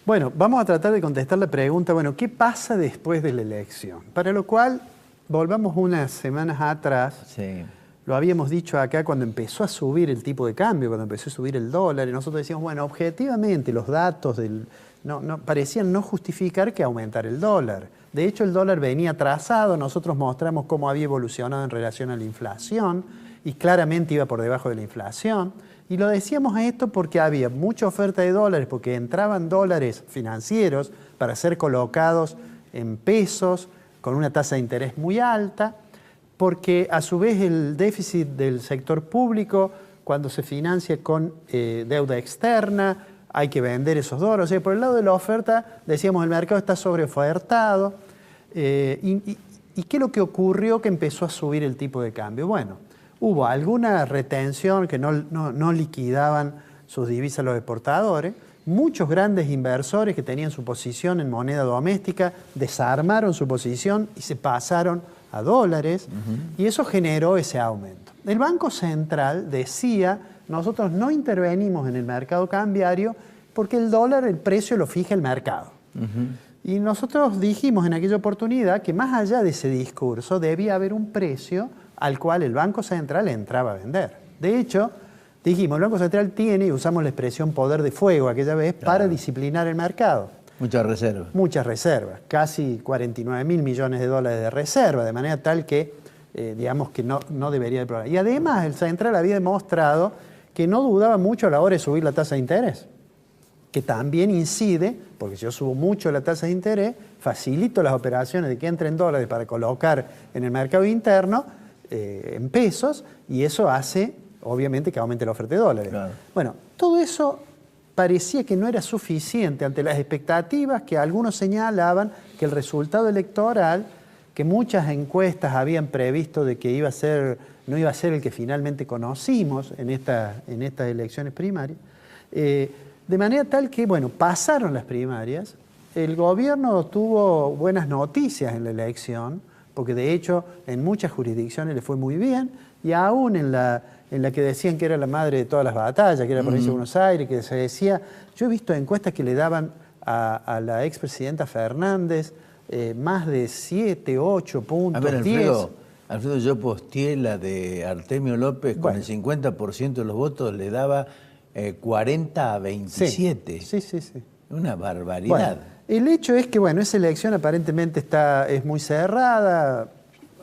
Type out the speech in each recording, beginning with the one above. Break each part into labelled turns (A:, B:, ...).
A: Bueno, vamos a tratar de contestar la pregunta, bueno, ¿qué pasa después de la elección? Para lo cual, volvamos unas semanas atrás.
B: Sí.
A: Lo habíamos dicho acá cuando empezó a subir el tipo de cambio, cuando empezó a subir el dólar, y nosotros decíamos, bueno, objetivamente los datos parecían no justificar que aumentara el dólar. De hecho, el dólar venía atrasado, nosotros mostramos cómo había evolucionado en relación a la inflación, y claramente iba por debajo de la inflación. Y lo decíamos esto porque había mucha oferta de dólares, porque entraban dólares financieros para ser colocados en pesos, con una tasa de interés muy alta, porque a su vez el déficit del sector público, cuando se financia con deuda externa, hay que vender esos dólares. O sea, por el lado de la oferta, decíamos, el mercado está sobreofertado. ¿Y qué es lo que ocurrió que empezó a subir el tipo de cambio? Bueno, hubo alguna retención que no liquidaban sus divisas los exportadores. Muchos grandes inversores que tenían su posición en moneda doméstica desarmaron su posición y se pasaron a dólares, y eso generó ese aumento. El Banco Central decía, nosotros no intervenimos en el mercado cambiario porque el dólar, el precio lo fija el mercado. Y nosotros dijimos en aquella oportunidad que más allá de ese discurso debía haber un precio al cual el Banco Central entraba a vender. De hecho, dijimos, el Banco Central tiene, y usamos la expresión poder de fuego aquella vez, para disciplinar el mercado.
B: Muchas reservas.
A: Muchas reservas, casi 49.000 millones de dólares de reserva, de manera tal que, digamos, que no debería de problemas. Y además el Central había demostrado que no dudaba mucho a la hora de subir la tasa de interés, que también incide, porque si yo subo mucho la tasa de interés, facilito las operaciones de que entren dólares para colocar en el mercado interno en pesos, y eso hace, obviamente, que aumente la oferta de dólares.
B: Claro.
A: Bueno, todo eso parecía que no era suficiente ante las expectativas que algunos señalaban que el resultado electoral, que muchas encuestas habían previsto de que no iba a ser el que finalmente conocimos en estas elecciones primarias, de manera tal que, bueno, pasaron las primarias, el gobierno tuvo buenas noticias en la elección, porque de hecho en muchas jurisdicciones le fue muy bien, y aún en la que decían que era la madre de todas las batallas, que era la provincia de Buenos Aires, que se decía, yo he visto encuestas que le daban a la expresidenta Fernández más de 7, 8 puntos,
B: a ver,
A: 10.
B: Alfredo, yo posteé la de Artemio López, con el 50% de los votos le daba 40 a 27.
A: Sí.
B: Una barbaridad.
A: Bueno, el hecho es que, bueno, esa elección aparentemente es muy cerrada,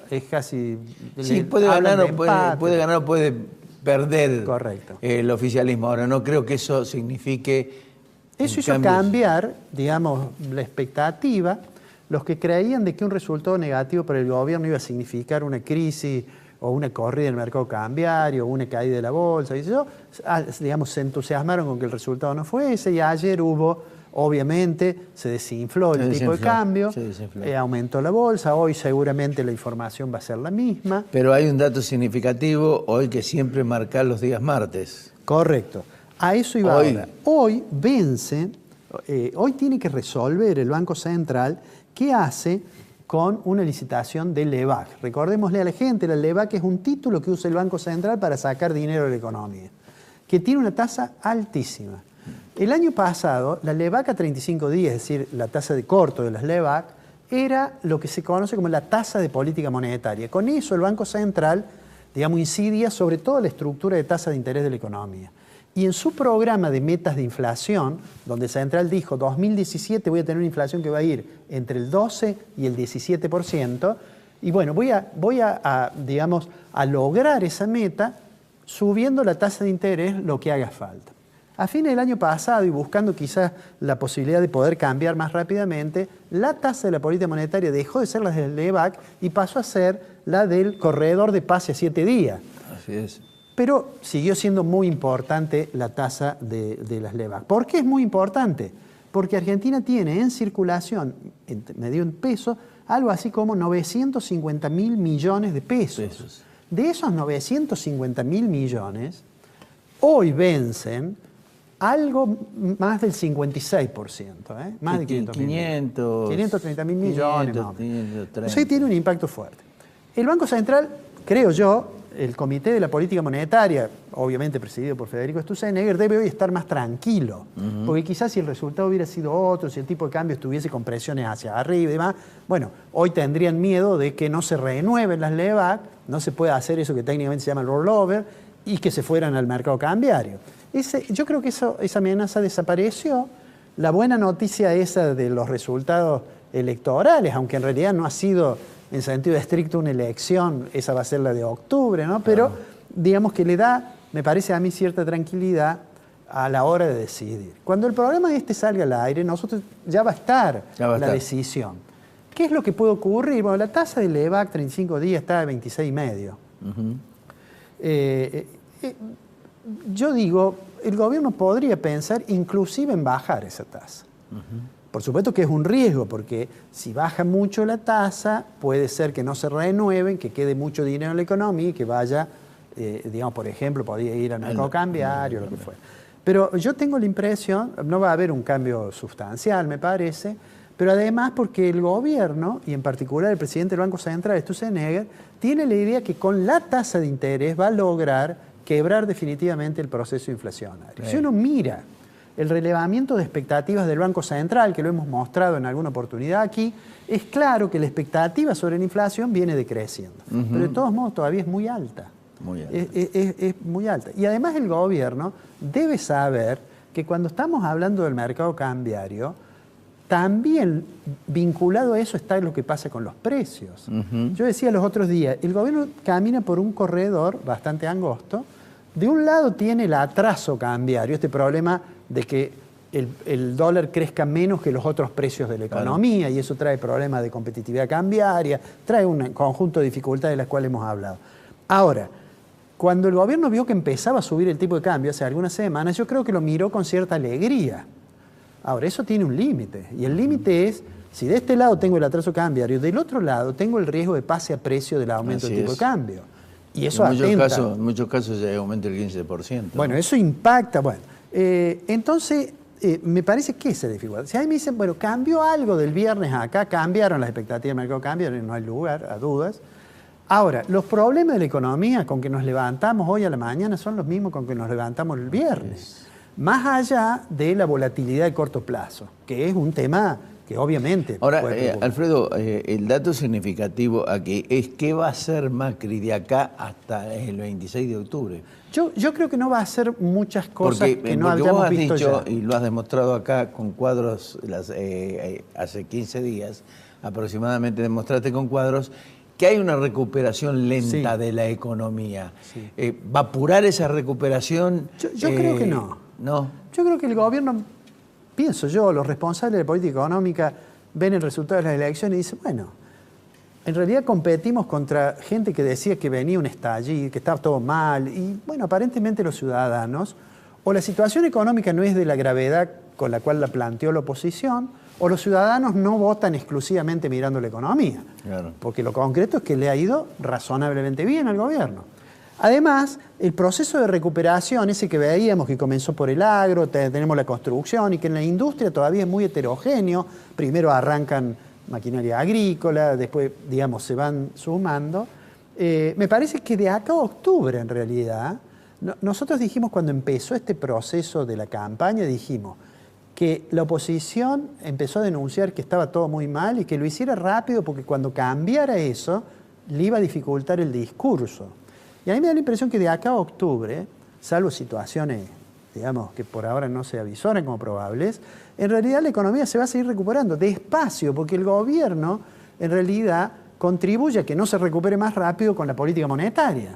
A: es casi...
B: Sí, puede ganar o puede perder.
A: Correcto.
B: El oficialismo. Ahora, no creo que eso signifique...
A: Eso hizo cambiar, digamos, la expectativa. Los que creían de que un resultado negativo para el gobierno iba a significar una crisis o una corrida del mercado cambiario, o una caída de la bolsa, y eso, digamos, se entusiasmaron con que el resultado no fue ese, y ayer hubo, obviamente, se desinfló el tipo de cambio, aumentó la bolsa, hoy seguramente la información va a ser la misma.
B: Pero hay un dato significativo hoy que siempre marca los días martes.
A: Correcto. A eso iba ahora. Hoy vencen, hoy tiene que resolver el Banco Central qué hace con una licitación de LEBAC. Recordémosle a la gente, la LEBAC es un título que usa el Banco Central para sacar dinero de la economía, que tiene una tasa altísima. El año pasado, la LEBAC a 35 días, es decir, la tasa de corto de las LEBAC, era lo que se conoce como la tasa de política monetaria. Con eso el Banco Central, digamos, incidía sobre toda la estructura de tasa de interés de la economía. Y en su programa de metas de inflación, donde Central dijo 2017 voy a tener una inflación que va a ir entre el 12 y el 17%, y bueno, voy a digamos, a lograr esa meta subiendo la tasa de interés lo que haga falta. A fines del año pasado, y buscando quizás la posibilidad de poder cambiar más rápidamente, la tasa de la política monetaria dejó de ser la del LEBAC y pasó a ser la del corredor de pase a 7 días.
B: Así es.
A: Pero siguió siendo muy importante la tasa de las LEBAC. ¿Por qué es muy importante? Porque Argentina tiene en circulación, medido en pesos, algo así como 950.000 millones de pesos. De esos 950.000 millones, hoy vencen algo más del 56%, más de 530.000 millones.
B: 530.
A: Eso tiene un impacto fuerte. El Banco Central, creo yo, el Comité de la Política Monetaria, obviamente presidido por Federico Sturzenegger, debe hoy estar más tranquilo. Porque quizás si el resultado hubiera sido otro, si el tipo de cambio estuviese con presiones hacia arriba y demás, bueno, hoy tendrían miedo de que no se renueven las LEVAC, no se pueda hacer eso que técnicamente se llama el rollover, y que se fueran al mercado cambiario. Yo creo que esa amenaza desapareció. La buena noticia esa de los resultados electorales, aunque en realidad no ha sido en sentido estricto una elección, esa va a ser la de octubre, ¿no? Pero digamos que le da, me parece a mí, cierta tranquilidad a la hora de decidir. Cuando el programa salga al aire, nosotros ya va a estar la decisión. ¿Qué es lo que puede ocurrir? Bueno, la tasa del LEVAC 35 días está a 26,5. Yo digo, el gobierno podría pensar inclusive en bajar esa tasa. Por supuesto que es un riesgo, porque si baja mucho la tasa, puede ser que no se renueven, que quede mucho dinero en la economía y que vaya, digamos, por ejemplo, podría ir al mercado cambiario, lo que fuera. Pero yo tengo la impresión, no va a haber un cambio sustancial, me parece, pero además porque el gobierno, y en particular el presidente del Banco Central, Sturzenegger, tiene la idea que con la tasa de interés va a lograr quebrar definitivamente el proceso inflacionario. Si uno mira el relevamiento de expectativas del Banco Central, que lo hemos mostrado en alguna oportunidad aquí, es claro que la expectativa sobre la inflación viene decreciendo. Pero de todos modos todavía es muy alta.
B: Muy alta.
A: Es muy alta. Y además el gobierno debe saber que cuando estamos hablando del mercado cambiario, también vinculado a eso está lo que pasa con los precios. Yo decía los otros días, el gobierno camina por un corredor bastante angosto. De un lado tiene el atraso cambiario, este problema de que el dólar crezca menos que los otros precios de la economía, y eso trae problemas de competitividad cambiaria, trae un conjunto de dificultades de las cuales hemos hablado. Ahora, cuando el gobierno vio que empezaba a subir el tipo de cambio hace algunas semanas, yo creo que lo miró con cierta alegría. Ahora, eso tiene un límite, y el límite es, si de este lado tengo el atraso cambiario, del otro lado tengo el riesgo de pase a precio del aumento del tipo de cambio. Y eso
B: en muchos casos ya aumenta el 15%.
A: Bueno, eso impacta. Bueno, entonces, me parece que esa dificultad. Si a mí me dicen, bueno, cambió algo del viernes a acá, cambiaron las expectativas del mercado, cambiaron, no hay lugar a dudas. Ahora, los problemas de la economía con que nos levantamos hoy a la mañana son los mismos con que nos levantamos el viernes. Más allá de la volatilidad de corto plazo, que es un tema que obviamente...
B: Ahora, Alfredo, el dato significativo aquí es qué va a hacer Macri de acá hasta el 26 de octubre.
A: Yo creo que no va a hacer muchas cosas que no
B: hayamos
A: hayamos visto
B: dicho,
A: ya.
B: Y lo has demostrado acá con cuadros hace 15 días, aproximadamente demostraste con cuadros que hay una recuperación lenta de la economía. ¿Va a apurar esa recuperación?
A: Yo creo que no.
B: ¿No?
A: Yo creo que el gobierno, pienso yo, los responsables de política económica ven el resultado de las elecciones y dicen, bueno, en realidad competimos contra gente que decía que venía un estallido, que estaba todo mal, y bueno, aparentemente los ciudadanos, o la situación económica no es de la gravedad con la cual la planteó la oposición, o los ciudadanos no votan exclusivamente mirando la economía.
B: Claro.
A: Porque lo concreto es que le ha ido razonablemente bien al gobierno. Además, el proceso de recuperación, ese que veíamos que comenzó por el agro, tenemos la construcción, y que en la industria todavía es muy heterogéneo. Primero arrancan maquinaria agrícola, después, digamos, se van sumando. Me parece que de acá a octubre, en realidad, nosotros dijimos cuando empezó este proceso de la campaña, dijimos que la oposición empezó a denunciar que estaba todo muy mal y que lo hiciera rápido porque cuando cambiara eso, le iba a dificultar el discurso. Y a mí me da la impresión que de acá a octubre, salvo situaciones, digamos, que por ahora no se avisoran como probables, en realidad la economía se va a seguir recuperando despacio, porque el gobierno, en realidad, contribuye a que no se recupere más rápido con la política monetaria.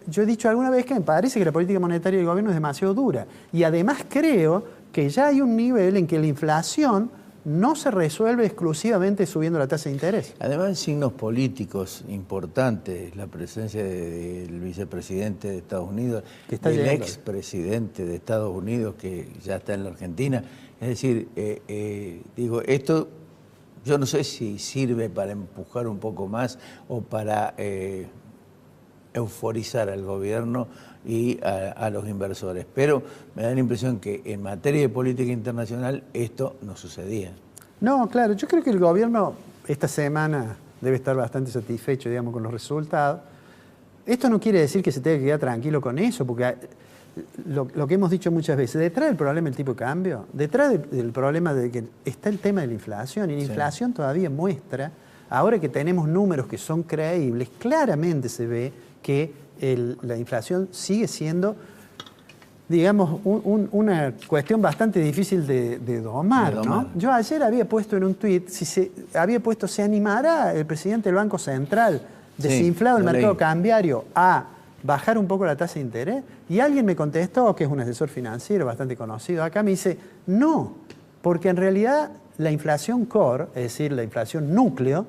A: Yo he dicho alguna vez que me parece que la política monetaria del gobierno es demasiado dura. Y además creo que ya hay un nivel en que la inflación no se resuelve exclusivamente subiendo la tasa de interés.
B: Además, signos políticos importantes, la presencia del vicepresidente de Estados Unidos, del expresidente de Estados Unidos que ya está en la Argentina. Es decir, digo, esto yo no sé si sirve para empujar un poco más o para euforizar al gobierno y a los inversores. Pero me da la impresión que en materia de política internacional esto no sucedía.
A: No, claro, yo creo que el gobierno esta semana debe estar bastante satisfecho, digamos, con los resultados. Esto no quiere decir que se tenga que quedar tranquilo con eso, porque lo que hemos dicho muchas veces, detrás del problema del tipo de cambio, detrás del problema de que está el tema de la inflación, y la inflación todavía muestra, ahora que tenemos números que son creíbles, claramente se ve que la inflación sigue siendo, digamos, una cuestión bastante difícil de domar, ¿no? Yo ayer había puesto en un tuit, ¿se animará el presidente del Banco Central, desinflado el mercado cambiario, a bajar un poco la tasa de interés? Y alguien me contestó, que es un asesor financiero bastante conocido acá, me dice, no, porque en realidad la inflación core, es decir, la inflación núcleo,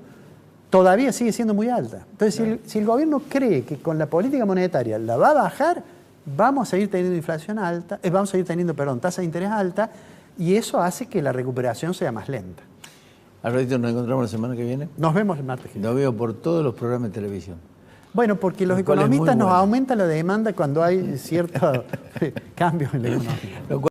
A: todavía sigue siendo muy alta. Entonces, si el gobierno cree que con la política monetaria la va a bajar, vamos a seguir teniendo inflación alta, vamos a seguir teniendo, tasa de interés alta, y eso hace que la recuperación sea más lenta.
B: Alfredito, ¿nos encontramos la semana que viene?
A: Nos vemos el martes que viene.
B: Lo veo por todos los programas de televisión.
A: Bueno, porque los economistas nos aumentan la demanda cuando hay ciertos cambios en la economía.